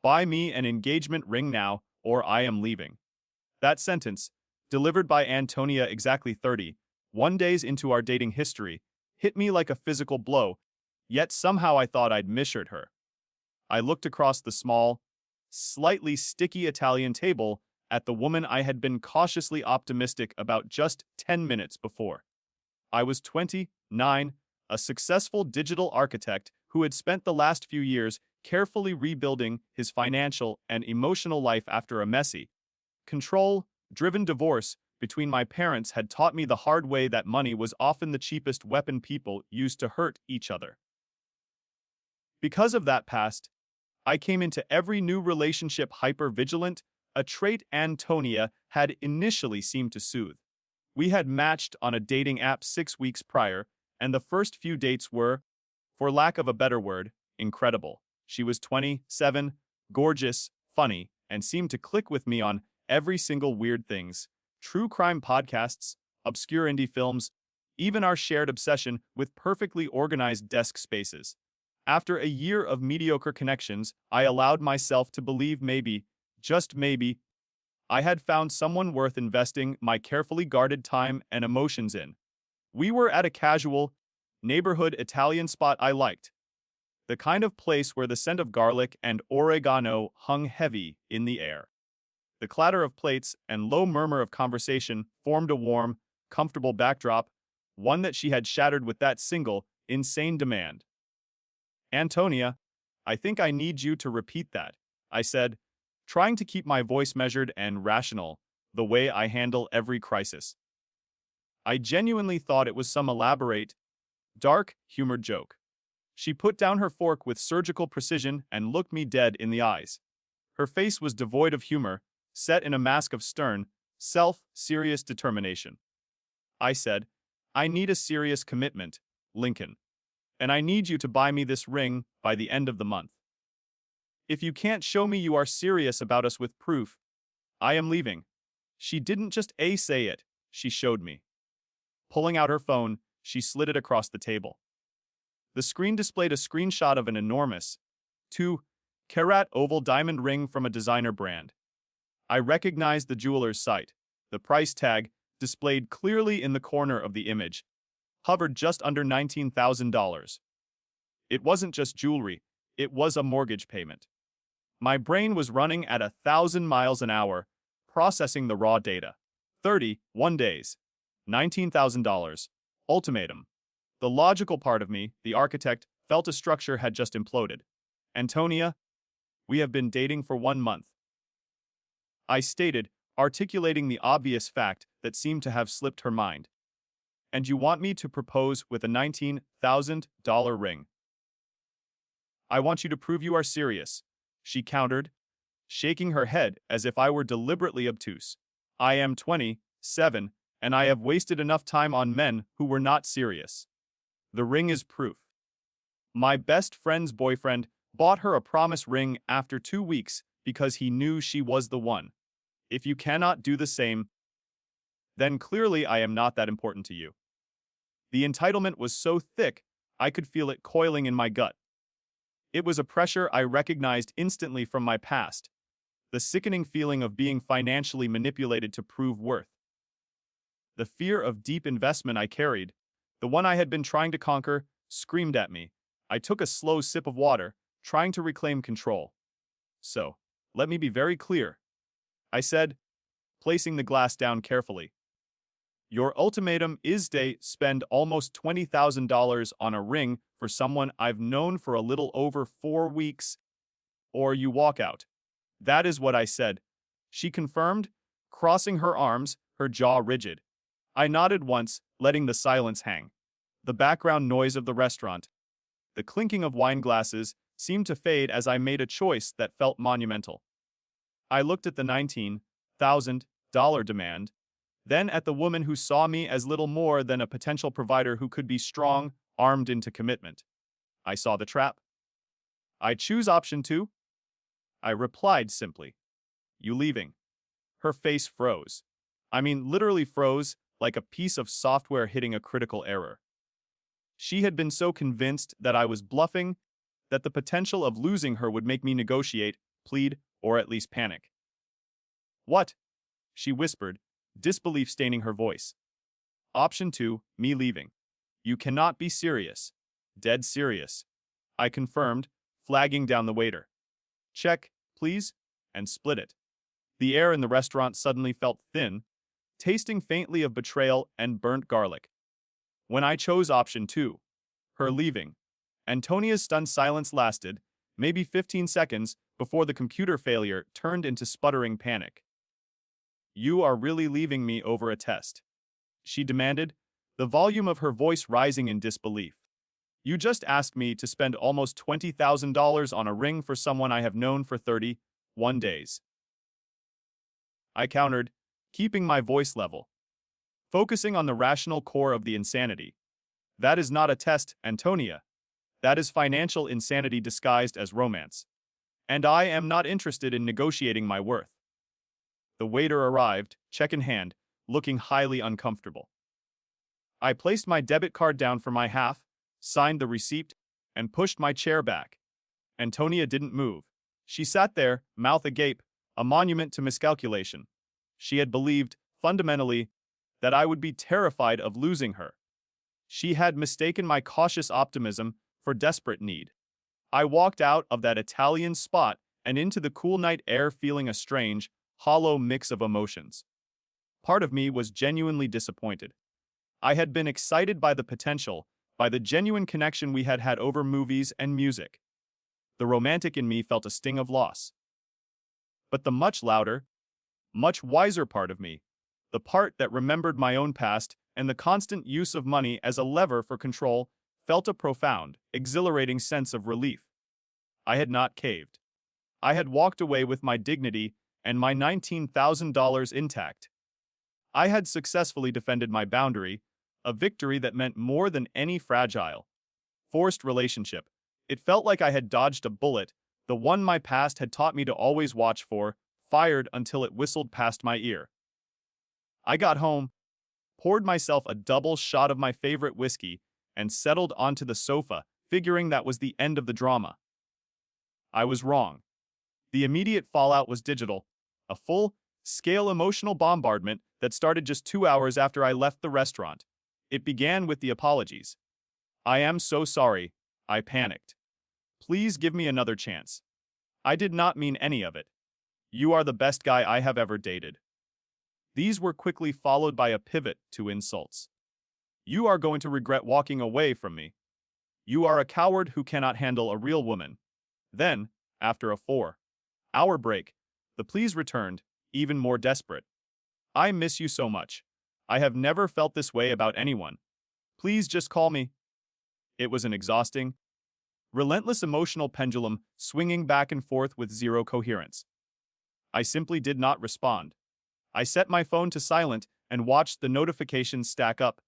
Buy me an engagement ring now, or I am leaving. That sentence, delivered by Antonia exactly 31 days into our dating history, hit me like a physical blow, yet somehow I thought I'd misheard her. I looked across the small, slightly sticky Italian table at the woman I had been cautiously optimistic about just 10 minutes before. I was 29, a successful digital architect who had spent the last few years carefully rebuilding his financial and emotional life after a messy, control-driven divorce between my parents had taught me the hard way that money was often the cheapest weapon people used to hurt each other. Because of that past, I came into every new relationship hyper-vigilant, a trait Antonia had initially seemed to soothe. We had matched on a dating app 6 weeks prior, and the first few dates were, for lack of a better word, incredible. She was 27, gorgeous, funny, and seemed to click with me on every single weird things. True crime podcasts, obscure indie films, even our shared obsession with perfectly organized desk spaces. After a year of mediocre connections, I allowed myself to believe maybe, just maybe, I had found someone worth investing my carefully guarded time and emotions in. We were at a casual, neighborhood Italian spot I liked. The kind of place where the scent of garlic and oregano hung heavy in the air. The clatter of plates and low murmur of conversation formed a warm, comfortable backdrop, one that she had shattered with that single, insane demand. Antonia, I think I need you to repeat that, I said, trying to keep my voice measured and rational, the way I handle every crisis. I genuinely thought it was some elaborate, dark, humored joke. She put down her fork with surgical precision and looked me dead in the eyes. Her face was devoid of humor, set in a mask of stern, self-serious determination. I said, I need a serious commitment, Lincoln. And I need you to buy me this ring by the end of the month. If you can't show me you are serious about us with proof, I am leaving. She didn't just say it, she showed me. Pulling out her phone, she slid it across the table. The screen displayed a screenshot of an enormous, 2-carat oval diamond ring from a designer brand. I recognized the jeweler's site. The price tag, displayed clearly in the corner of the image, hovered just under $19,000. It wasn't just jewelry, it was a mortgage payment. My brain was running at 1,000 miles an hour, processing the raw data. 31 days. $19,000. Ultimatum. The logical part of me, the architect, felt a structure had just imploded. Antonia, we have been dating for 1 month. I stated, articulating the obvious fact that seemed to have slipped her mind. And you want me to propose with a $19,000 ring. I want you to prove you are serious, she countered, shaking her head as if I were deliberately obtuse. I am 27, and I have wasted enough time on men who were not serious. The ring is proof. My best friend's boyfriend bought her a promise ring after 2 weeks because he knew she was the one. If you cannot do the same, then clearly I am not that important to you. The entitlement was so thick, I could feel it coiling in my gut. It was a pressure I recognized instantly from my past, the sickening feeling of being financially manipulated to prove worth. The fear of deep investment I carried, the one I had been trying to conquer, screamed at me. I took a slow sip of water, trying to reclaim control. So, let me be very clear, I said, placing the glass down carefully. Your ultimatum is to spend almost $20,000 on a ring for someone I've known for a little over 4 weeks, or you walk out. That is what I said, she confirmed, crossing her arms, her jaw rigid. I nodded once, letting the silence hang. The background noise of the restaurant, the clinking of wine glasses, seemed to fade as I made a choice that felt monumental. I looked at the $19,000 demand, then at the woman who saw me as little more than a potential provider who could be strong, armed into commitment. I saw the trap. I choose option 2. I replied simply. You leaving? Her face froze. I mean, literally froze, like a piece of software hitting a critical error. She had been so convinced that I was bluffing, that the potential of losing her would make me negotiate, plead, or at least panic. What? She whispered, disbelief staining her voice. Option 2, me leaving. You cannot be serious. Dead serious. I confirmed, flagging down the waiter. Check, please, and split it. The air in the restaurant suddenly felt thin, tasting faintly of betrayal and burnt garlic. When I chose option 2, her leaving, Antonia's stunned silence lasted, maybe 15 seconds, before the computer failure turned into sputtering panic. You are really leaving me over a test? She demanded, the volume of her voice rising in disbelief. You just asked me to spend almost $20,000 on a ring for someone I have known for 31 days. I countered, keeping my voice level, focusing on the rational core of the insanity. That is not a test, Antonia. That is financial insanity disguised as romance. And I am not interested in negotiating my worth. The waiter arrived, check in hand, looking highly uncomfortable. I placed my debit card down for my half, signed the receipt, and pushed my chair back. Antonia didn't move. She sat there, mouth agape, a monument to miscalculation. She had believed, fundamentally, that I would be terrified of losing her. She had mistaken my cautious optimism for desperate need. I walked out of that Italian spot and into the cool night air feeling a strange, hollow mix of emotions. Part of me was genuinely disappointed. I had been excited by the potential, by the genuine connection we had had over movies and music. The romantic in me felt a sting of loss. But the much louder, much wiser part of me, the part that remembered my own past and the constant use of money as a lever for control, felt a profound, exhilarating sense of relief. I had not caved. I had walked away with my dignity and my $19,000 intact. I had successfully defended my boundary, a victory that meant more than any fragile, forced relationship. It felt like I had dodged a bullet, the one my past had taught me to always watch for, fired until it whistled past my ear. I got home, poured myself a double shot of my favorite whiskey, and settled onto the sofa, figuring that was the end of the drama. I was wrong. The immediate fallout was digital, a full-scale emotional bombardment that started just 2 hours after I left the restaurant. It began with the apologies. I am so sorry, I panicked. Please give me another chance. I did not mean any of it. You are the best guy I have ever dated. These were quickly followed by a pivot to insults. You are going to regret walking away from me. You are a coward who cannot handle a real woman. Then, after a 4-hour break, the pleas returned, even more desperate. I miss you so much. I have never felt this way about anyone. Please just call me. It was an exhausting, relentless emotional pendulum swinging back and forth with zero coherence. I simply did not respond. I set my phone to silent and watched the notifications stack up,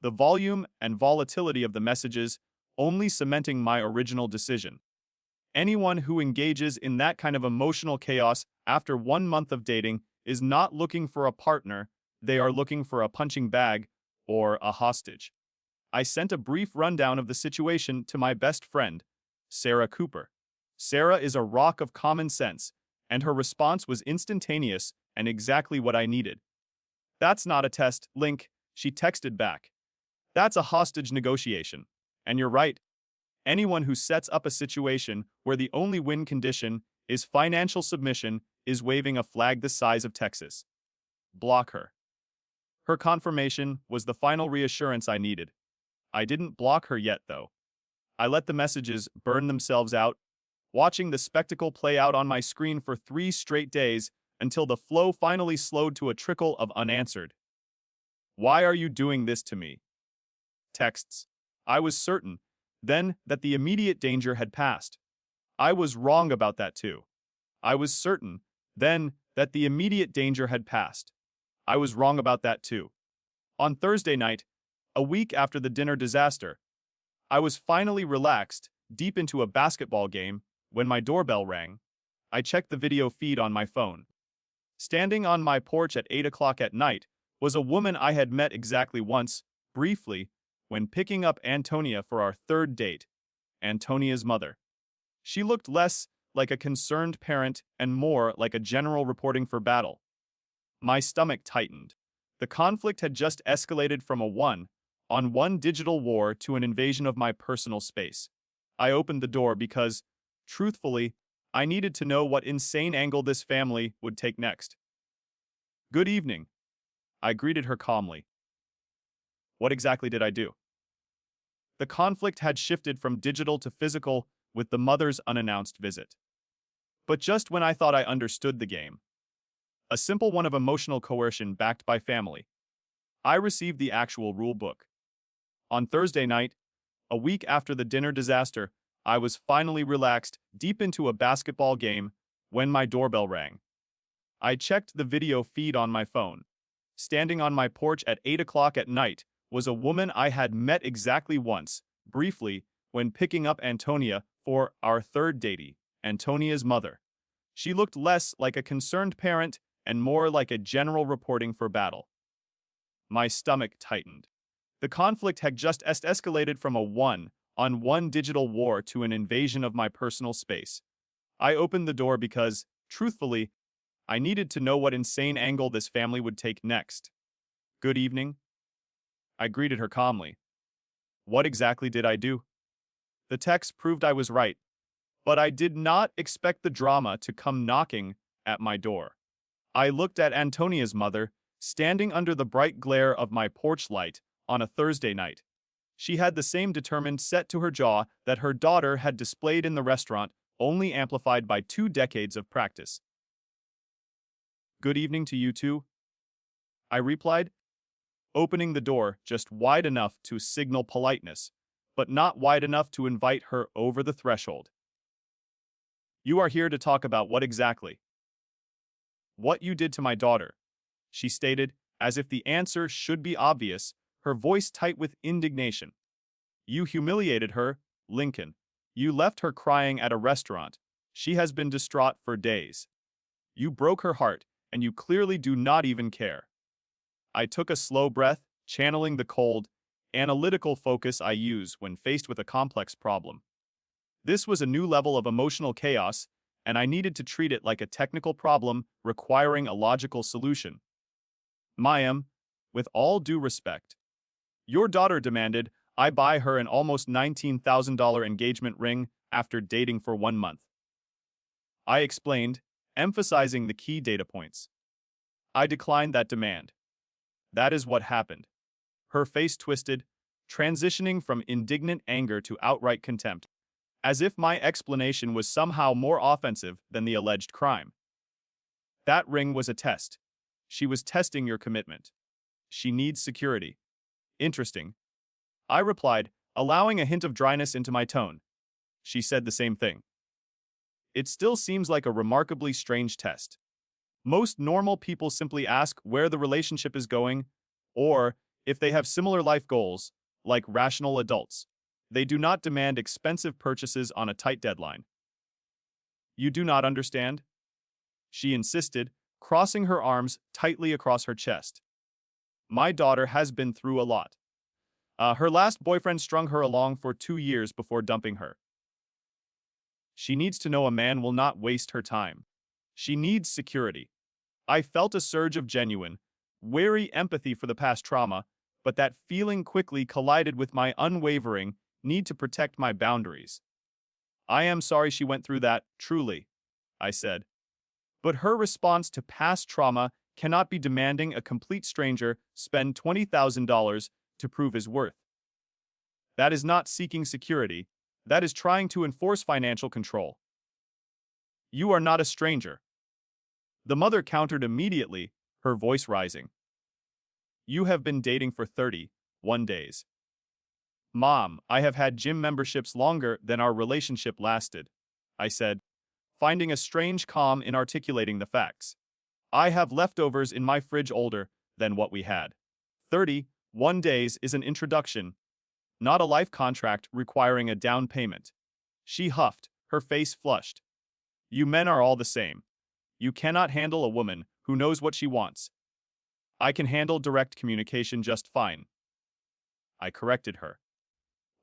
the volume and volatility of the messages only cementing my original decision. Anyone who engages in that kind of emotional chaos after 1 month of dating is not looking for a partner, they are looking for a punching bag or a hostage. I sent a brief rundown of the situation to my best friend, Sarah Cooper. Sarah is a rock of common sense, and her response was instantaneous and exactly what I needed. That's not a test, Link, she texted back. That's a hostage negotiation. And you're right. Anyone who sets up a situation where the only win condition is financial submission is waving a flag the size of Texas. Block her. Her confirmation was the final reassurance I needed. I didn't block her yet, though. I let the messages burn themselves out, watching the spectacle play out on my screen for 3 straight days until the flow finally slowed to a trickle of unanswered. Why are you doing this to me? Texts. I was certain, then, that the immediate danger had passed. I was wrong about that too. I was certain, then, that the immediate danger had passed. I was wrong about that too. On Thursday night, a week after the dinner disaster, I was finally relaxed, deep into a basketball game, when my doorbell rang. I checked the video feed on my phone. Standing on my porch at 8 o'clock at night was a woman I had met exactly once, briefly, when picking up Antonia for our 3rd date, Antonia's mother. She looked less like a concerned parent and more like a general reporting for battle. My stomach tightened. The conflict had just escalated from a one-on-one digital war to an invasion of my personal space. I opened the door because, truthfully, I needed to know what insane angle this family would take next. Good evening. I greeted her calmly. What exactly did I do? The conflict had shifted from digital to physical with the mother's unannounced visit. But just when I thought I understood the game, a simple one of emotional coercion backed by family, I received the actual rule book. On Thursday night, a week after the dinner disaster, I was finally relaxed deep into a basketball game when my doorbell rang. I checked the video feed on my phone. Standing on my porch at 8 o'clock at night was a woman I had met exactly once, briefly, when picking up Antonia for our third datey, Antonia's mother. She looked less like a concerned parent and more like a general reporting for battle. My stomach tightened. The conflict had just escalated from a one-on-one digital war to an invasion of my personal space. I opened the door because, truthfully, I needed to know what insane angle this family would take next. Good evening. I greeted her calmly. What exactly did I do? The text proved I was right, but I did not expect the drama to come knocking at my door. I looked at Antonia's mother, standing under the bright glare of my porch light on a Thursday night. She had the same determined set to her jaw that her daughter had displayed in the restaurant, only amplified by 2 decades of practice. Good evening to you too, I replied, opening the door just wide enough to signal politeness, but not wide enough to invite her over the threshold. You are here to talk about what exactly? What you did to my daughter, she stated, as if the answer should be obvious, her voice tight with indignation. You humiliated her, Lincoln. You left her crying at a restaurant. She has been distraught for days. You broke her heart, and you clearly do not even care. I took a slow breath, channeling the cold, analytical focus I use when faced with a complex problem. This was a new level of emotional chaos, and I needed to treat it like a technical problem requiring a logical solution. Mayam, with all due respect, your daughter demanded I buy her an almost $19,000 engagement ring after dating for 1 month. I explained, emphasizing the key data points. I declined that demand. That is what happened. Her face twisted, transitioning from indignant anger to outright contempt, as if my explanation was somehow more offensive than the alleged crime. That ring was a test. She was testing your commitment. She needs security. Interesting. I replied, allowing a hint of dryness into my tone. She said the same thing. It still seems like a remarkably strange test. Most normal people simply ask where the relationship is going, or if they have similar life goals, like rational adults. They do not demand expensive purchases on a tight deadline. You do not understand? She insisted, crossing her arms tightly across her chest. My daughter has been through a lot. Her last boyfriend strung her along for 2 years before dumping her. She needs to know a man will not waste her time. She needs security. I felt a surge of genuine, wary empathy for the past trauma, but that feeling quickly collided with my unwavering need to protect my boundaries. I am sorry she went through that, truly, I said. But her response to past trauma cannot be demanding a complete stranger spend $20,000 to prove his worth. That is not seeking security. That is trying to enforce financial control. You are not a stranger. The mother countered immediately, her voice rising. You have been dating for 31 days. Mom, I have had gym memberships longer than our relationship lasted, I said, finding a strange calm in articulating the facts. I have leftovers in my fridge older than what we had. 31 days is an introduction, not a life contract requiring a down payment. She huffed, her face flushed. You men are all the same. You cannot handle a woman who knows what she wants. I can handle direct communication just fine. I corrected her.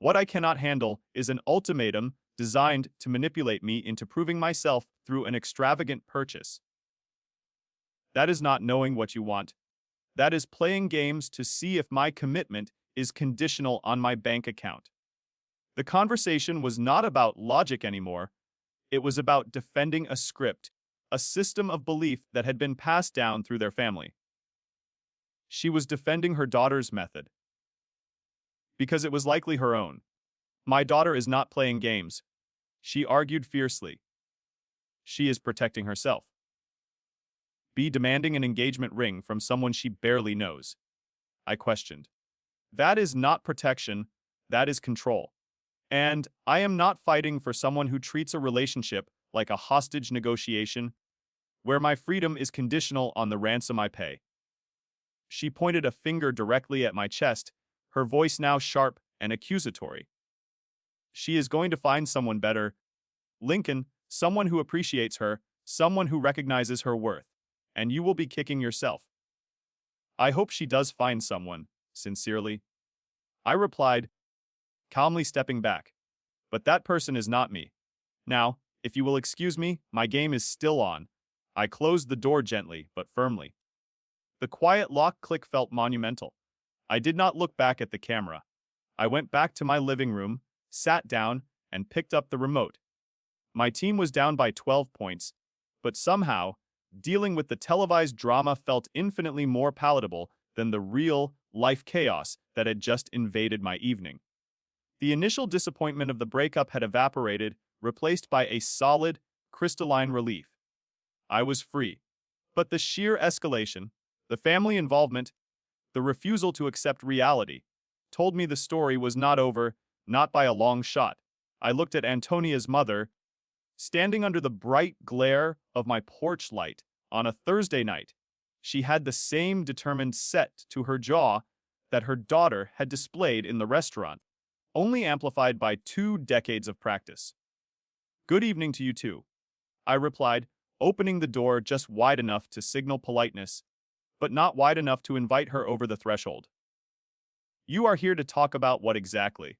What I cannot handle is an ultimatum designed to manipulate me into proving myself through an extravagant purchase. That is not knowing what you want. That is playing games to see if my commitment is conditional on my bank account. The conversation was not about logic anymore. It was about defending a script, a system of belief that had been passed down through their family. She was defending her daughter's method because it was likely her own. My daughter is not playing games, she argued fiercely. She is protecting herself. Be demanding an engagement ring from someone she barely knows, I questioned. That is not protection, that is control. And I am not fighting for someone who treats a relationship like a hostage negotiation, where my freedom is conditional on the ransom I pay. She pointed a finger directly at my chest, her voice now sharp and accusatory. She is going to find someone better, Lincoln, someone who appreciates her, someone who recognizes her worth, and you will be kicking yourself. I hope she does find someone, sincerely. I replied, calmly stepping back. But that person is not me. Now, if you will excuse me, my game is still on. I closed the door gently but firmly. The quiet lock click felt monumental. I did not look back at the camera. I went back to my living room, sat down, and picked up the remote. My team was down by 12 points, but somehow, dealing with the televised drama felt infinitely more palatable than the real-life chaos that had just invaded my evening. The initial disappointment of the breakup had evaporated, replaced by a solid, crystalline relief. I was free. But the sheer escalation, the family involvement, the refusal to accept reality, told me the story was not over, not by a long shot. I looked at Antonia's mother, standing under the bright glare of my porch light on a Thursday night. She had the same determined set to her jaw that her daughter had displayed in the restaurant, only amplified by 2 decades of practice. Good evening to you too, I replied, opening the door just wide enough to signal politeness, but not wide enough to invite her over the threshold. You are here to talk about what exactly?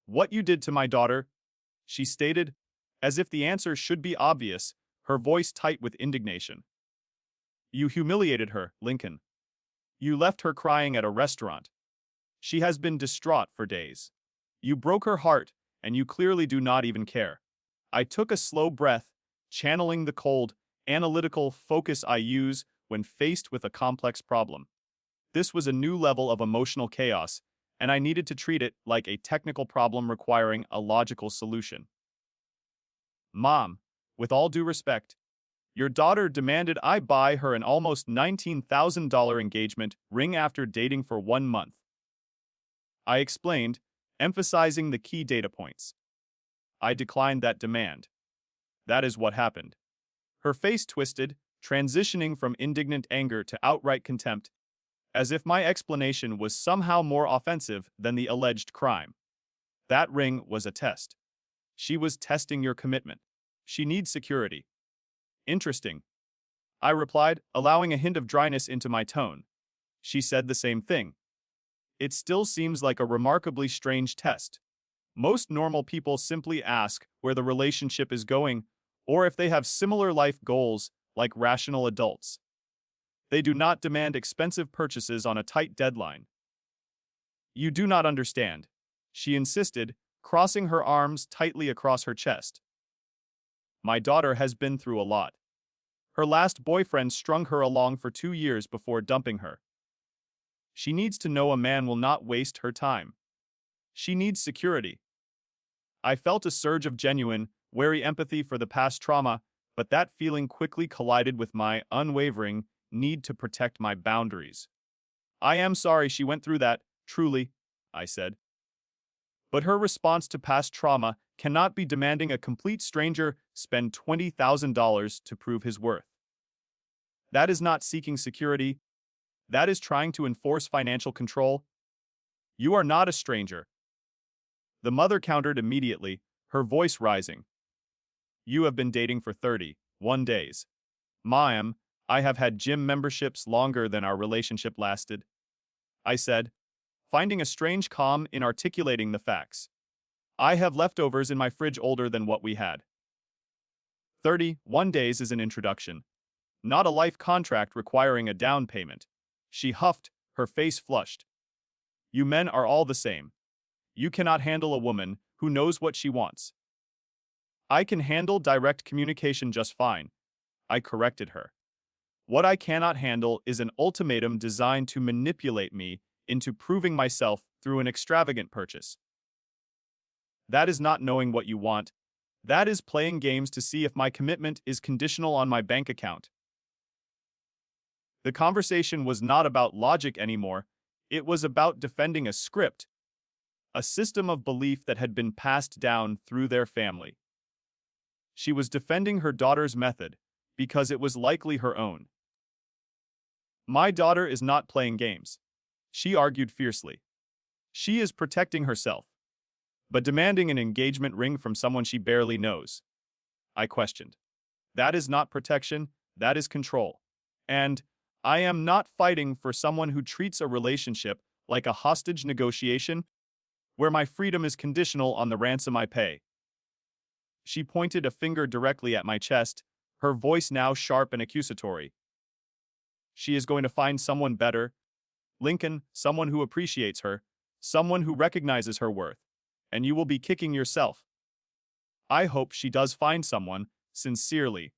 What you did to my daughter, she stated, as if the answer should be obvious, her voice tight with indignation. You humiliated her, Lincoln. You left her crying at a restaurant. She has been distraught for days. You broke her heart, and you clearly do not even care. I took a slow breath, channeling the cold, analytical focus I use when faced with a complex problem. This was a new level of emotional chaos, and I needed to treat it like a technical problem requiring a logical solution. Mom, with all due respect, your daughter demanded I buy her an almost $19,000 engagement ring after dating for 1 month. I explained, emphasizing the key data points. I declined that demand. That is what happened. Her face twisted, transitioning from indignant anger to outright contempt, as if my explanation was somehow more offensive than the alleged crime. That ring was a test. She was testing your commitment. She needs security. Interesting, I replied, allowing a hint of dryness into my tone. She said the same thing. It still seems like a remarkably strange test. Most normal people simply ask where the relationship is going, or if they have similar life goals like rational adults. They do not demand expensive purchases on a tight deadline. You do not understand, she insisted, crossing her arms tightly across her chest. My daughter has been through a lot. Her last boyfriend strung her along for 2 years before dumping her. She needs to know a man will not waste her time. She needs security. I felt a surge of genuine, wary empathy for the past trauma, but that feeling quickly collided with my unwavering need to protect my boundaries. I am sorry she went through that, truly, I said. But her response to past trauma cannot be demanding a complete stranger spend $20,000 to prove his worth. That is not seeking security. That is trying to enforce financial control. You are not a stranger. The mother countered immediately, her voice rising. You have been dating for 31 days. Ma'am, I have had gym memberships longer than our relationship lasted, I said, finding a strange calm in articulating the facts. I have leftovers in my fridge older than what we had. 31 days is an introduction, not a life contract requiring a down payment. She huffed, her face flushed. You men are all the same. You cannot handle a woman who knows what she wants. I can handle direct communication just fine, I corrected her. What I cannot handle is an ultimatum designed to manipulate me into proving myself through an extravagant purchase. That is not knowing what you want. That is playing games to see if my commitment is conditional on my bank account. The conversation was not about logic anymore. It was about defending a script, a system of belief that had been passed down through their family. She was defending her daughter's method because it was likely her own. My daughter is not playing games, she argued fiercely. She is protecting herself, but demanding an engagement ring from someone she barely knows. I questioned. That is not protection, that is control. And I am not fighting for someone who treats a relationship like a hostage negotiation where my freedom is conditional on the ransom I pay. She pointed a finger directly at my chest, her voice now sharp and accusatory. She is going to find someone better, Lincoln, someone who appreciates her, someone who recognizes her worth, and you will be kicking yourself. I hope she does find someone, sincerely,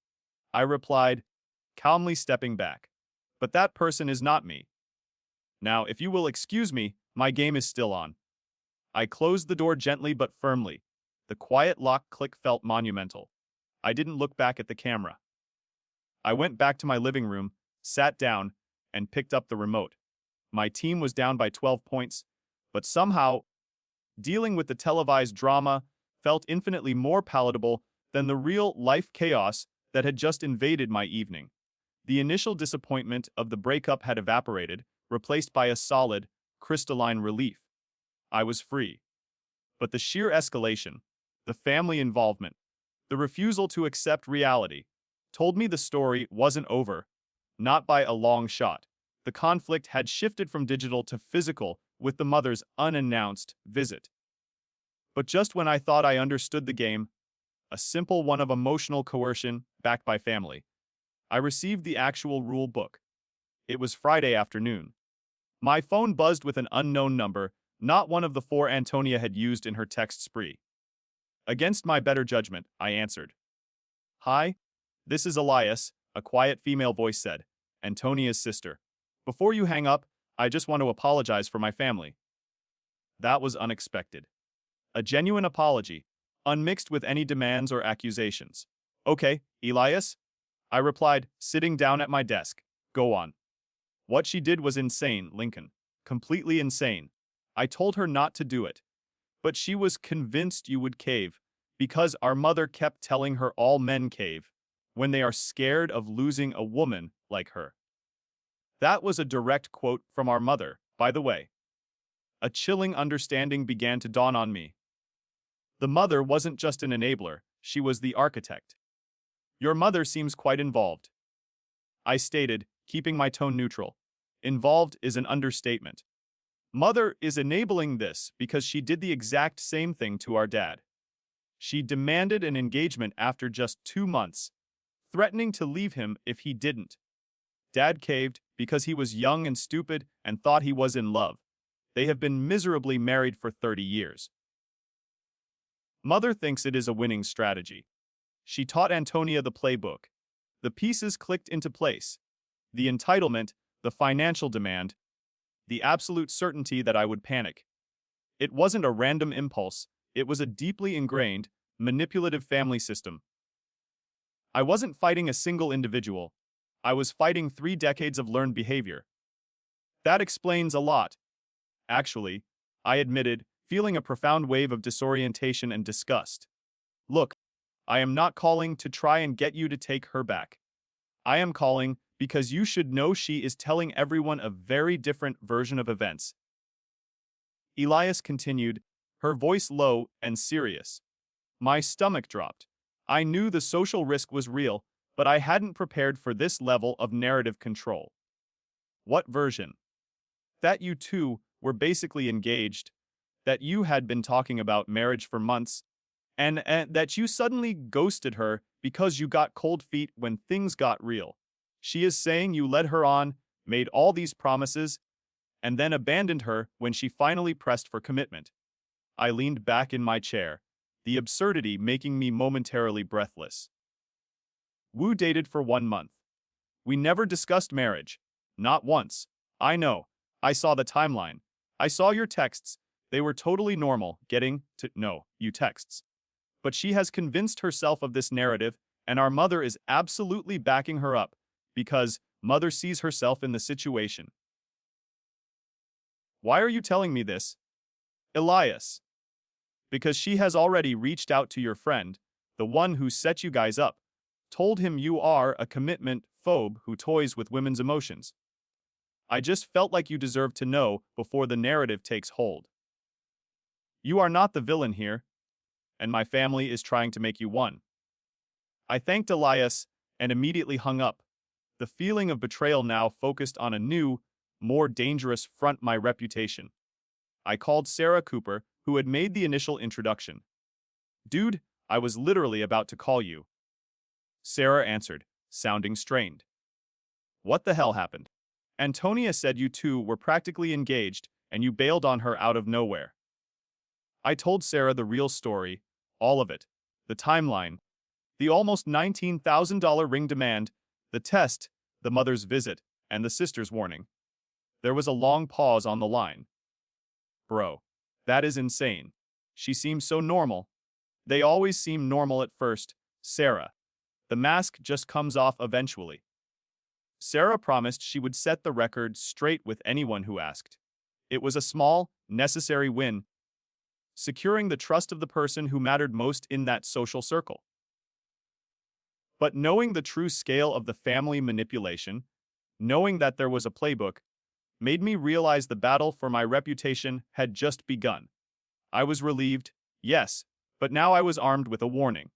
I replied, calmly stepping back. But that person is not me. Now, if you will excuse me, my game is still on. I closed the door gently but firmly. The quiet lock click felt monumental. I didn't look back at the camera. I went back to my living room, sat down, and picked up the remote. My team was down by 12 points, but somehow, dealing with the televised drama felt infinitely more palatable than the real-life chaos that had just invaded my evening. The initial disappointment of the breakup had evaporated, replaced by a solid, crystalline relief. I was free. But the sheer escalation, the family involvement, the refusal to accept reality, told me the story wasn't over, not by a long shot. The conflict had shifted from digital to physical with the mother's unannounced visit. But just when I thought I understood the game, a simple one of emotional coercion backed by family, I received the actual rule book. It was Friday afternoon. My phone buzzed with an unknown number, not one of the four Antonia had used in her text spree. Against my better judgment, I answered. Hi, this is Elias, a quiet female voice said, Antonia's sister. Before you hang up, I just want to apologize for my family. That was unexpected. A genuine apology, unmixed with any demands or accusations. Okay, Elias, I replied, sitting down at my desk. Go on. What she did was insane, Lincoln. Completely insane. I told her not to do it. But she was convinced you would cave, because our mother kept telling her all men cave, when they are scared of losing a woman like her. That was a direct quote from our mother, by the way. A chilling understanding began to dawn on me. The mother wasn't just an enabler, she was the architect. Your mother seems quite involved, I stated, keeping my tone neutral. Involved is an understatement. Mother is enabling this because she did the exact same thing to our dad. She demanded an engagement after just 2 months, threatening to leave him if he didn't. Dad caved because he was young and stupid and thought he was in love. They have been miserably married for 30 years. Mother thinks it is a winning strategy. She taught Antonia the playbook. The pieces clicked into place. The entitlement, the financial demand, the absolute certainty that I would panic. It wasn't a random impulse, it was a deeply ingrained, manipulative family system. I wasn't fighting a single individual. I was fighting 3 decades of learned behavior. That explains a lot. Actually, I admitted, feeling a profound wave of disorientation and disgust. Look, I am not calling to try and get you to take her back. I am calling because you should know she is telling everyone a very different version of events. Elias continued, her voice low and serious. My stomach dropped. I knew the social risk was real, but I hadn't prepared for this level of narrative control. What version? That you two were basically engaged, that you had been talking about marriage for months, and that you suddenly ghosted her because you got cold feet when things got real. She is saying you led her on, made all these promises, and then abandoned her when she finally pressed for commitment. I leaned back in my chair, the absurdity making me momentarily breathless. Wu dated for 1 month. We never discussed marriage. Not once. I know. I saw the timeline. I saw your texts. They were totally normal, getting to know you texts. But she has convinced herself of this narrative, and our mother is absolutely backing her up, because mother sees herself in the situation. Why are you telling me this, Elias? Because she has already reached out to your friend, the one who set you guys up, told him you are a commitment phobe who toys with women's emotions. I just felt like you deserved to know before the narrative takes hold. You are not the villain here, and my family is trying to make you one. I thanked Elias and immediately hung up, the feeling of betrayal now focused on a new, more dangerous front: my reputation. I called Sarah Cooper, who had made the initial introduction. Dude, I was literally about to call you. Sarah answered, sounding strained. What the hell happened? Antonia said you two were practically engaged and you bailed on her out of nowhere. I told Sarah the real story, all of it, the timeline, the almost $19,000 ring demand, the test, the mother's visit, and the sister's warning. There was a long pause on the line. Bro, that is insane. She seems so normal. They always seem normal at first, Sarah. The mask just comes off eventually. Sarah promised she would set the record straight with anyone who asked. It was a small, necessary win, securing the trust of the person who mattered most in that social circle. But knowing the true scale of the family manipulation, knowing that there was a playbook, made me realize the battle for my reputation had just begun. I was relieved, yes, but now I was armed with a warning.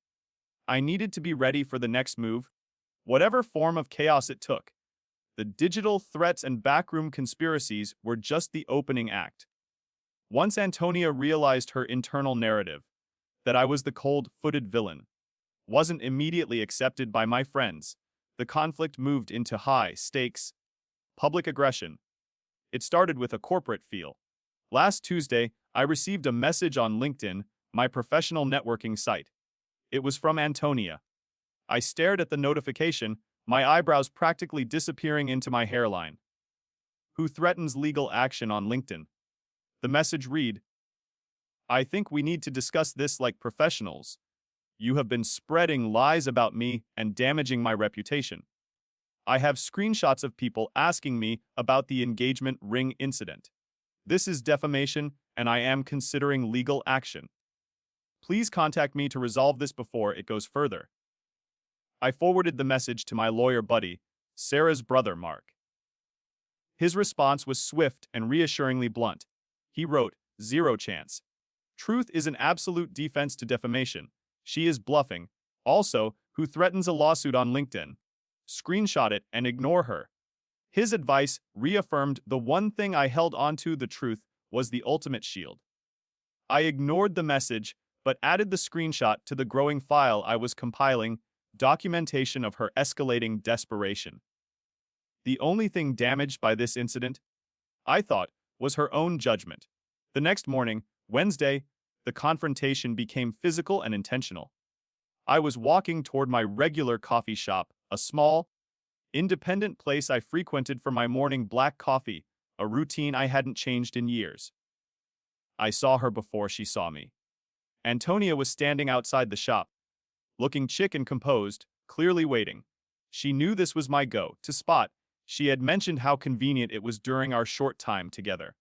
I needed to be ready for the next move, whatever form of chaos it took. The digital threats and backroom conspiracies were just the opening act. Once Antonia realized her internal narrative, that I was the cold-footed villain, wasn't immediately accepted by my friends, the conflict moved into high-stakes, public aggression. It started with a corporate feel. Last Tuesday, I received a message on LinkedIn, my professional networking site. It was from Antonia. I stared at the notification, my eyebrows practically disappearing into my hairline. Who threatens legal action on LinkedIn? The message read, I think we need to discuss this like professionals. You have been spreading lies about me and damaging my reputation. I have screenshots of people asking me about the engagement ring incident. This is defamation, and I am considering legal action. Please contact me to resolve this before it goes further. I forwarded the message to my lawyer buddy, Sarah's brother Mark. His response was swift and reassuringly blunt. He wrote, "Zero chance. Truth is an absolute defense to defamation. She is bluffing. Also, who threatens a lawsuit on LinkedIn? Screenshot it and ignore her." His advice reaffirmed the one thing I held onto: the truth was the ultimate shield. I ignored the message, but added the screenshot to the growing file I was compiling, documentation of her escalating desperation. The only thing damaged by this incident, I thought, was her own judgment. The next morning, Wednesday, the confrontation became physical and intentional. I was walking toward my regular coffee shop, a small, independent place I frequented for my morning black coffee, a routine I hadn't changed in years. I saw her before she saw me. Antonia was standing outside the shop, looking chic and composed, clearly waiting. She knew this was my go-to spot. She had mentioned how convenient it was during our short time together.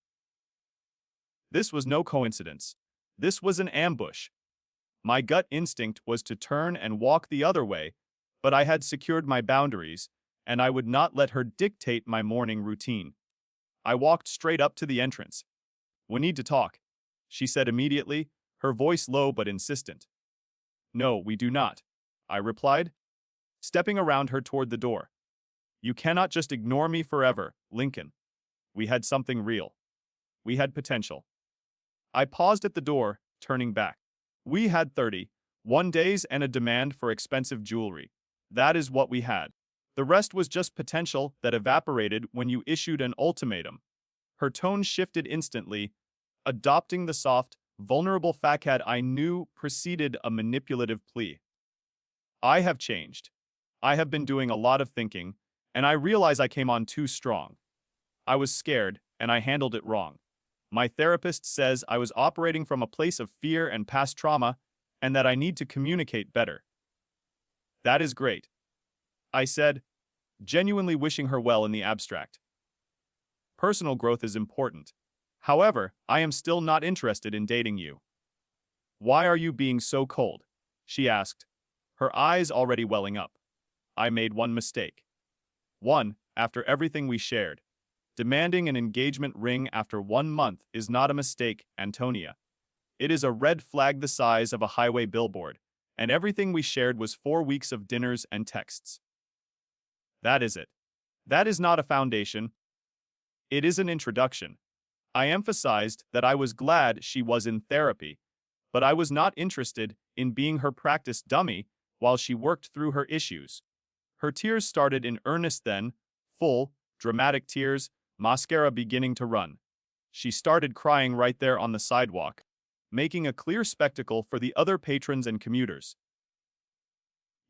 This was no coincidence. This was an ambush. My gut instinct was to turn and walk the other way, but I had secured my boundaries, and I would not let her dictate my morning routine. I walked straight up to the entrance. "We need to talk," she said immediately, her voice low but insistent. "No, we do not," I replied, stepping around her toward the door. "You cannot just ignore me forever, Lincoln. We had something real. We had potential." I paused at the door, turning back. We had 31 days and a demand for expensive jewelry. That is what we had. The rest was just potential that evaporated when you issued an ultimatum. Her tone shifted instantly, adopting the soft, vulnerable facade I knew preceded a manipulative plea. I have changed. I have been doing a lot of thinking, and I realize I came on too strong. I was scared, and I handled it wrong. My therapist says I was operating from a place of fear and past trauma, and that I need to communicate better. That is great, I said, genuinely wishing her well in the abstract. Personal growth is important. However, I am still not interested in dating you. Why are you being so cold? She asked, her eyes already welling up. I made one mistake. One, after everything we shared. Demanding an engagement ring after 1 month is not a mistake, Antonia. It is a red flag the size of a highway billboard, and everything we shared was 4 weeks of dinners and texts. That is it. That is not a foundation. It is an introduction. I emphasized that I was glad she was in therapy, but I was not interested in being her practice dummy while she worked through her issues. Her tears started in earnest then, full, dramatic tears, mascara beginning to run. She started crying right there on the sidewalk, making a clear spectacle for the other patrons and commuters.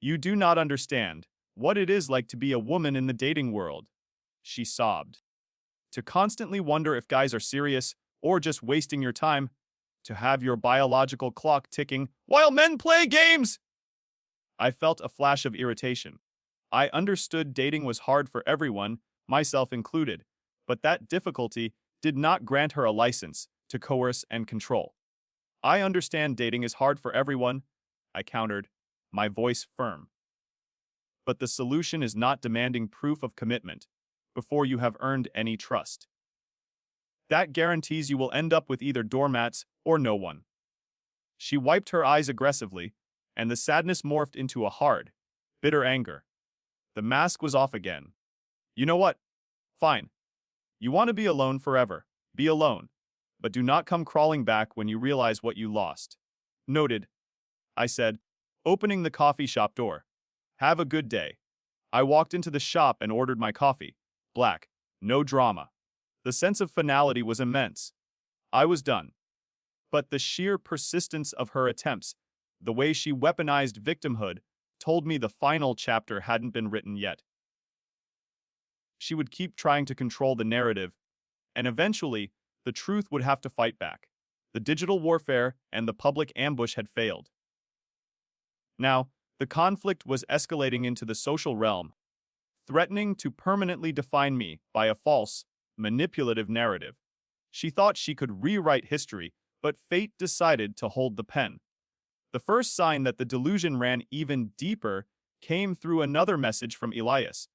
You do not understand what it is like to be a woman in the dating world, she sobbed. To constantly wonder if guys are serious or just wasting your time, to have your biological clock ticking while men play games. I felt a flash of irritation. I understood dating was hard for everyone, myself included, but that difficulty did not grant her a license to coerce and control. I understand dating is hard for everyone, I countered, my voice firm. But the solution is not demanding proof of commitment before you have earned any trust. That guarantees you will end up with either doormats or no one. She wiped her eyes aggressively, and the sadness morphed into a hard, bitter anger. The mask was off again. You know what? Fine. You want to be alone forever. Be alone. But do not come crawling back when you realize what you lost. Noted, I said, opening the coffee shop door. Have a good day. I walked into the shop and ordered my coffee. Black. No drama. The sense of finality was immense. I was done. But the sheer persistence of her attempts, the way she weaponized victimhood, told me the final chapter hadn't been written yet. She would keep trying to control the narrative, and eventually, the truth would have to fight back. The digital warfare and the public ambush had failed. Now, the conflict was escalating into the social realm, threatening to permanently define me by a false, manipulative narrative. She thought she could rewrite history, but fate decided to hold the pen. The first sign that the delusion ran even deeper came through another message from Elias.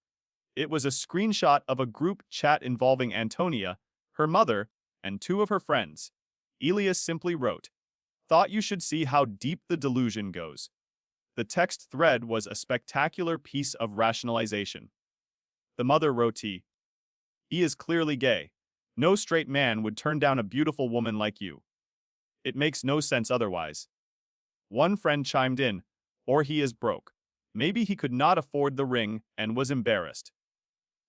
It was a screenshot of a group chat involving Antonia, her mother, and 2 of her friends. Elias simply wrote, "Thought you should see how deep the delusion goes." The text thread was a spectacular piece of rationalization. The mother wrote, "He is clearly gay. No straight man would turn down a beautiful woman like you. It makes no sense otherwise." One friend chimed in, "Or he is broke. Maybe he could not afford the ring and was embarrassed.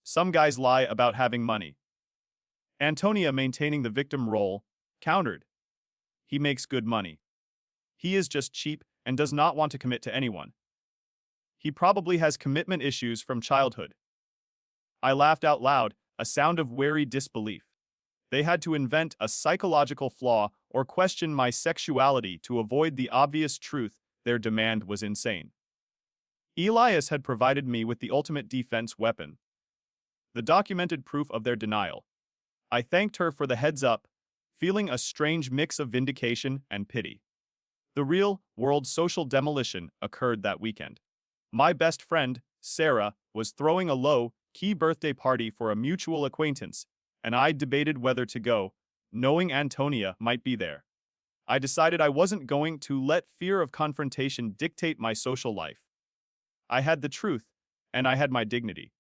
Some guys lie about having money." Antonia, maintaining the victim role, countered, "He makes good money. He is just cheap and does not want to commit to anyone. He probably has commitment issues from childhood." I laughed out loud, a sound of wary disbelief. They had to invent a psychological flaw or question my sexuality to avoid the obvious truth their demand was insane. Elias had provided me with the ultimate defense weapon, the documented proof of their denial. I thanked her for the heads up, feeling a strange mix of vindication and pity. The real-world social demolition occurred that weekend. My best friend, Sarah, was throwing a low-key birthday party for a mutual acquaintance, and I debated whether to go, knowing Antonia might be there. I decided I wasn't going to let fear of confrontation dictate my social life. I had the truth, and I had my dignity.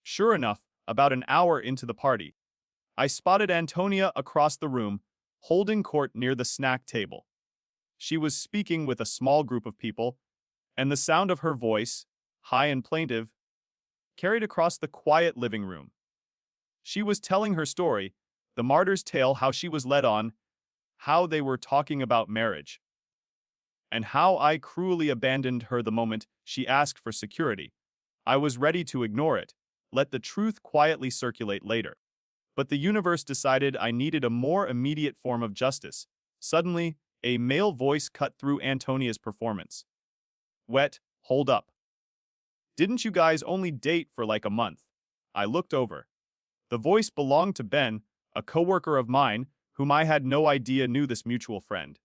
Sure enough, about an hour into the party, I spotted Antonia across the room, holding court near the snack table. She was speaking with a small group of people, and the sound of her voice, high and plaintive, carried across the quiet living room. She was telling her story, the martyr's tale, how she was led on, how they were talking about marriage, and how I cruelly abandoned her the moment she asked for security. I was ready to ignore it, let the truth quietly circulate later. But the universe decided I needed a more immediate form of justice. Suddenly, a male voice cut through Antonia's performance. Wet, hold up. Didn't you guys only date for like a month? I looked over. The voice belonged to Ben, a coworker of mine, whom I had no idea knew this mutual friend.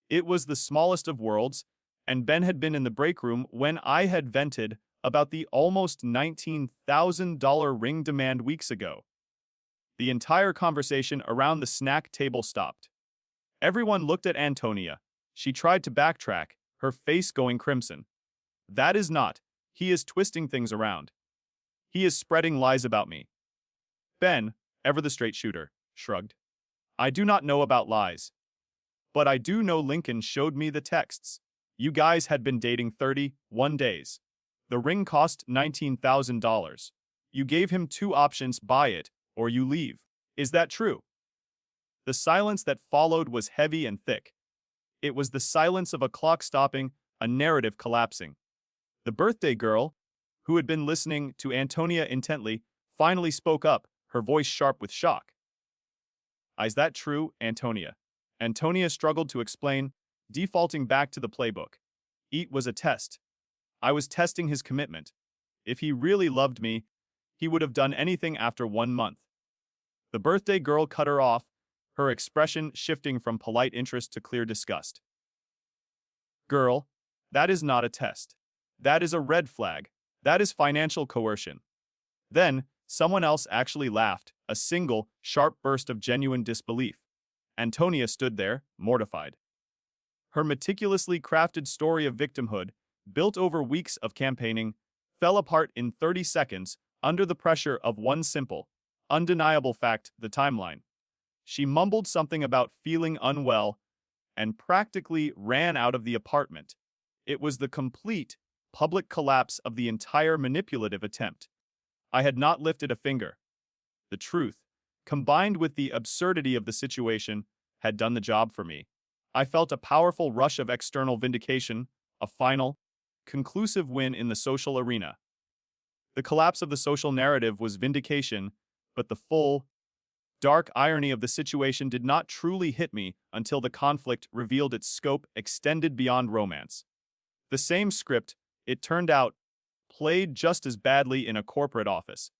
It was the smallest of worlds, and Ben had been in the break room when I had vented about the almost $19,000 ring demand weeks ago. The entire conversation around the snack table stopped. Everyone looked at Antonia. She tried to backtrack, her face going crimson. That is not. He is twisting things around. He is spreading lies about me. Ben, ever the straight shooter, shrugged. I do not know about lies. But I do know Lincoln showed me the texts. You guys had been dating 31 days. The ring cost $19,000. You gave him two options: buy it, or you leave. Is that true? The silence that followed was heavy and thick. It was the silence of a clock stopping, a narrative collapsing. The birthday girl, who had been listening to Antonia intently, finally spoke up, her voice sharp with shock. Is that true, Antonia? Antonia struggled to explain, defaulting back to the playbook. It was a test. I was testing his commitment. If he really loved me, he would have done anything after 1 month. The birthday girl cut her off, her expression shifting from polite interest to clear disgust. Girl, that is not a test. That is a red flag. That is financial coercion. Then, someone else actually laughed, a single, sharp burst of genuine disbelief. Antonia stood there, mortified. Her meticulously crafted story of victimhood, built over weeks of campaigning, fell apart in 30 seconds under the pressure of one simple, undeniable fact: the timeline. She mumbled something about feeling unwell and practically ran out of the apartment. It was the complete, public collapse of the entire manipulative attempt. I had not lifted a finger. The truth, combined with the absurdity of the situation, had done the job for me. I felt a powerful rush of external vindication, a final, conclusive win in the social arena. The collapse of the social narrative was vindication, but the full, dark irony of the situation did not truly hit me until the conflict revealed its scope extended beyond romance. The same script, it turned out, played just as badly in a corporate office.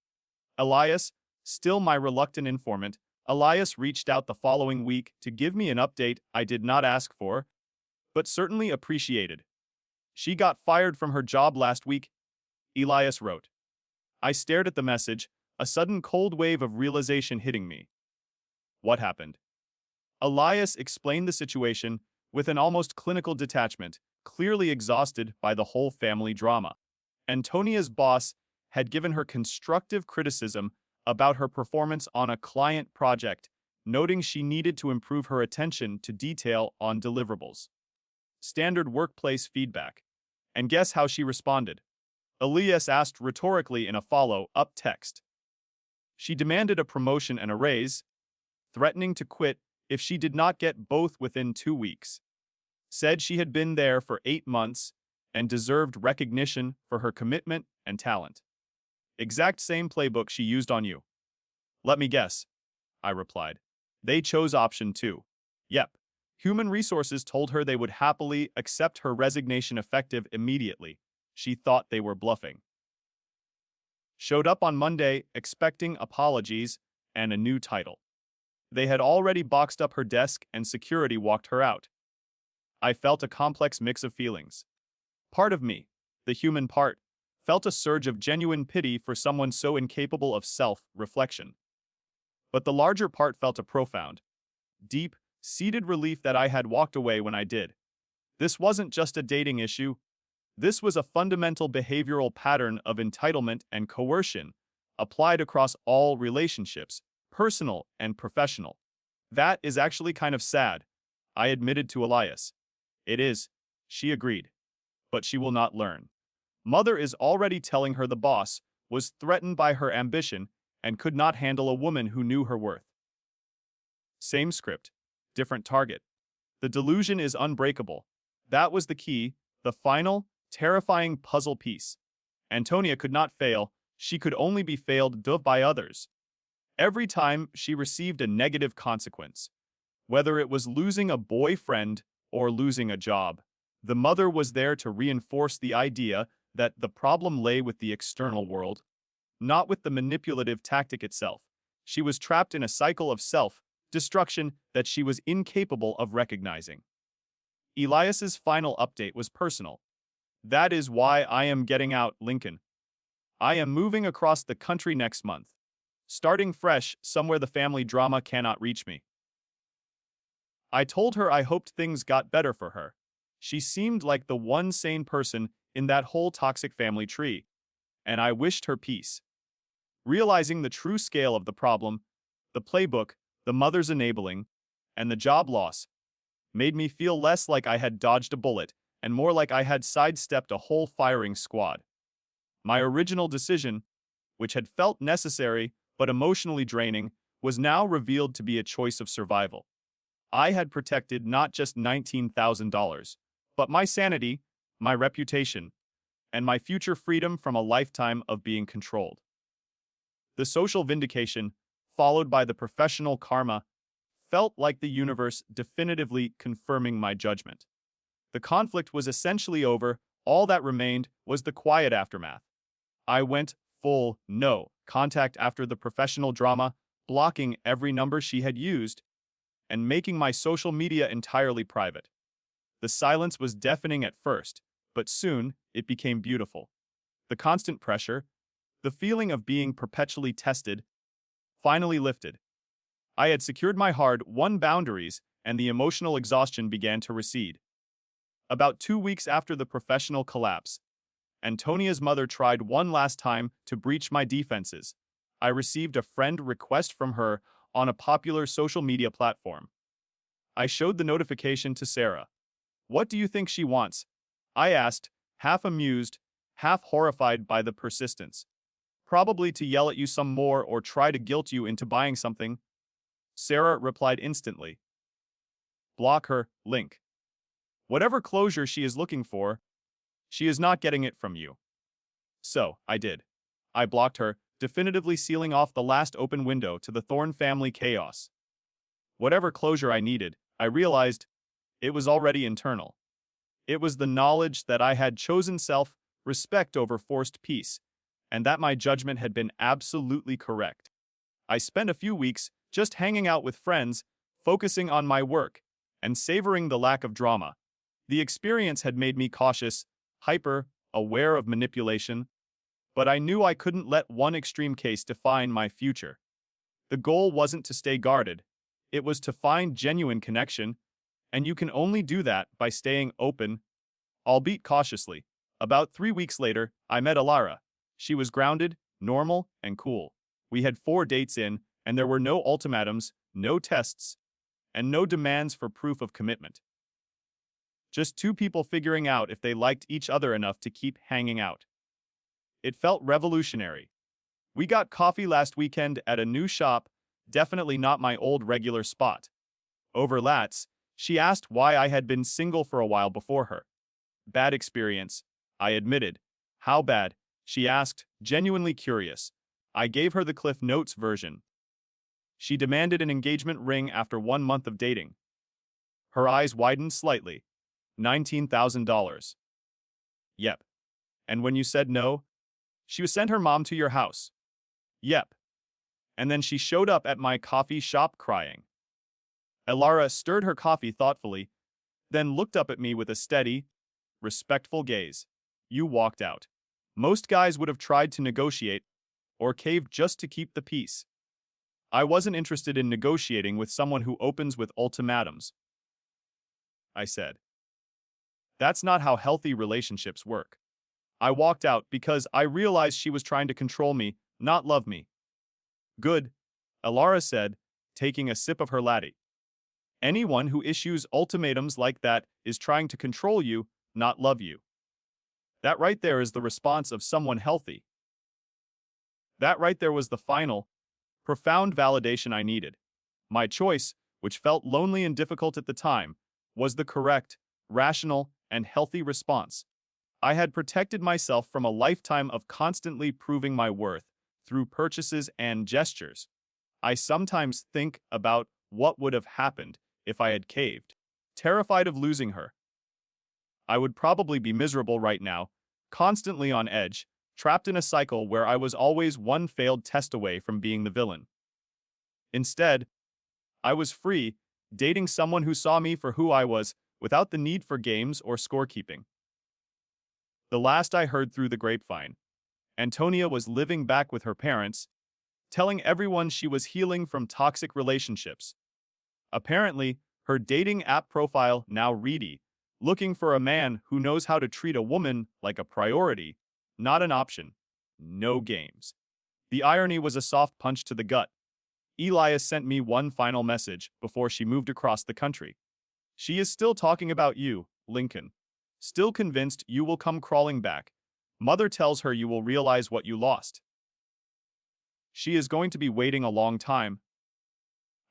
Elias, still my reluctant informant, Elias reached out the following week to give me an update I did not ask for, but certainly appreciated. She got fired from her job last week, Elias wrote. I stared at the message, a sudden cold wave of realization hitting me. What happened? Elias explained the situation with an almost clinical detachment, clearly exhausted by the whole family drama. Antonia's boss had given her constructive criticism about her performance on a client project, noting she needed to improve her attention to detail on deliverables. Standard workplace feedback. And guess how she responded? Elias asked rhetorically in a follow-up text. She demanded a promotion and a raise, threatening to quit if she did not get both within 2 weeks. Said she had been there for 8 months and deserved recognition for her commitment and talent. Exact same playbook she used on you. Let me guess, I replied. They chose option 2. Yep. Human Resources told her they would happily accept her resignation effective immediately. She thought they were bluffing. Showed up on Monday expecting apologies and a new title. They had already boxed up her desk and security walked her out. I felt a complex mix of feelings. Part of me, the human part, felt a surge of genuine pity for someone so incapable of self-reflection. But the larger part felt a profound, deep, seated relief that I had walked away when I did. This wasn't just a dating issue. This was a fundamental behavioral pattern of entitlement and coercion, applied across all relationships, personal and professional. That is actually kind of sad, I admitted to Elias. It is, she agreed. But she will not learn. Mother is already telling her the boss was threatened by her ambition and could not handle a woman who knew her worth. Same script, different target. The delusion is unbreakable. That was the key, the final, terrifying puzzle piece. Antonia could not fail, she could only be failed by others. Every time she received a negative consequence, whether it was losing a boyfriend or losing a job, the mother was there to reinforce the idea that the problem lay with the external world, not with the manipulative tactic itself. She was trapped in a cycle of self-destruction that she was incapable of recognizing. Elias's final update was personal. That is why I am getting out, Lincoln. I am moving across the country next month. Starting fresh, somewhere the family drama cannot reach me. I told her I hoped things got better for her. She seemed like the one sane person in that whole toxic family tree, and I wished her peace. Realizing the true scale of the problem, the playbook, the mother's enabling, and the job loss, made me feel less like I had dodged a bullet and more like I had sidestepped a whole firing squad. My original decision, which had felt necessary but emotionally draining, was now revealed to be a choice of survival. I had protected not just $19,000, but my sanity, my reputation, and my future freedom from a lifetime of being controlled. The social vindication, followed by the professional karma, felt like the universe definitively confirming my judgment. The conflict was essentially over, all that remained was the quiet aftermath. I went full no contact after the professional drama, blocking every number she had used, and making my social media entirely private. The silence was deafening at first, but soon it became beautiful. The constant pressure, the feeling of being perpetually tested, finally lifted. I had secured my hard-won boundaries, and the emotional exhaustion began to recede. About 2 weeks after the professional collapse, Antonia's mother tried one last time to breach my defenses. I received a friend request from her on a popular social media platform. I showed the notification to Sarah. "What do you think she wants?" I asked, half amused, half horrified by the persistence. "Probably to yell at you some more or try to guilt you into buying something." Sarah replied instantly. "Block her, Link. Whatever closure she is looking for, she is not getting it from you." So, I did. I blocked her, definitively sealing off the last open window to the Thorne family chaos. Whatever closure I needed, I realized it was already internal. It was the knowledge that I had chosen self-respect over forced peace, and that my judgment had been absolutely correct. I spent a few weeks just hanging out with friends, focusing on my work, and savoring the lack of drama. The experience had made me cautious, hyper, aware of manipulation, but I knew I couldn't let one extreme case define my future. The goal wasn't to stay guarded. It was to find genuine connection, and you can only do that by staying open, albeit cautiously. About 3 weeks later, I met Alara. She was grounded, normal, and cool. We had 4 dates in, and there were no ultimatums, no tests, and no demands for proof of commitment. Just 2 people figuring out if they liked each other enough to keep hanging out. It felt revolutionary. We got coffee last weekend at a new shop, definitely not my old regular spot. Over Lats, she asked why I had been single for a while before her. Bad experience, I admitted. How bad? She asked, genuinely curious. I gave her the Cliff Notes version. She demanded an engagement ring after 1 month of dating. Her eyes widened slightly. $19,000. Yep. And when you said no, she sent her mom to your house. Yep. And then she showed up at my coffee shop crying. Alara stirred her coffee thoughtfully, then looked up at me with a steady, respectful gaze. You walked out. Most guys would have tried to negotiate or caved just to keep the peace. I wasn't interested in negotiating with someone who opens with ultimatums, I said. That's not how healthy relationships work. I walked out because I realized she was trying to control me, not love me. Good, Alara said, taking a sip of her latte. Anyone who issues ultimatums like that is trying to control you, not love you. That right there is the response of someone healthy. That right there was the final, profound validation I needed. My choice, which felt lonely and difficult at the time, was the correct, rational, and healthy response. I had protected myself from a lifetime of constantly proving my worth through purchases and gestures. I sometimes think about what would have happened if I had caved. Terrified of losing her, I would probably be miserable right now, constantly on edge, trapped in a cycle where I was always one failed test away from being the villain. Instead, I was free, dating someone who saw me for who I was, without the need for games or scorekeeping. The last I heard through the grapevine, Antonia was living back with her parents, telling everyone she was healing from toxic relationships. Apparently, her dating app profile now ready, looking for a man who knows how to treat a woman like a priority, not an option. No games. The irony was a soft punch to the gut. Elias sent me one final message before she moved across the country. She is still talking about you, Lincoln. Still convinced you will come crawling back. Mother tells her you will realize what you lost. She is going to be waiting a long time,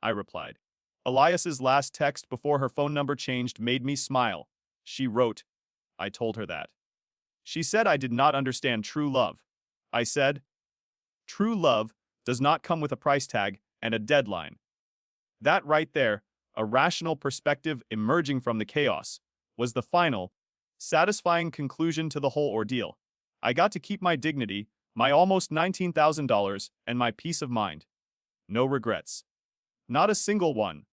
I replied. Elias's last text before her phone number changed made me smile. She wrote, I told her that. She said I did not understand true love. I said, true love does not come with a price tag and a deadline. That right there, a rational perspective emerging from the chaos, was the final, satisfying conclusion to the whole ordeal. I got to keep my dignity, my almost $19,000, and my peace of mind. No regrets. Not a single one.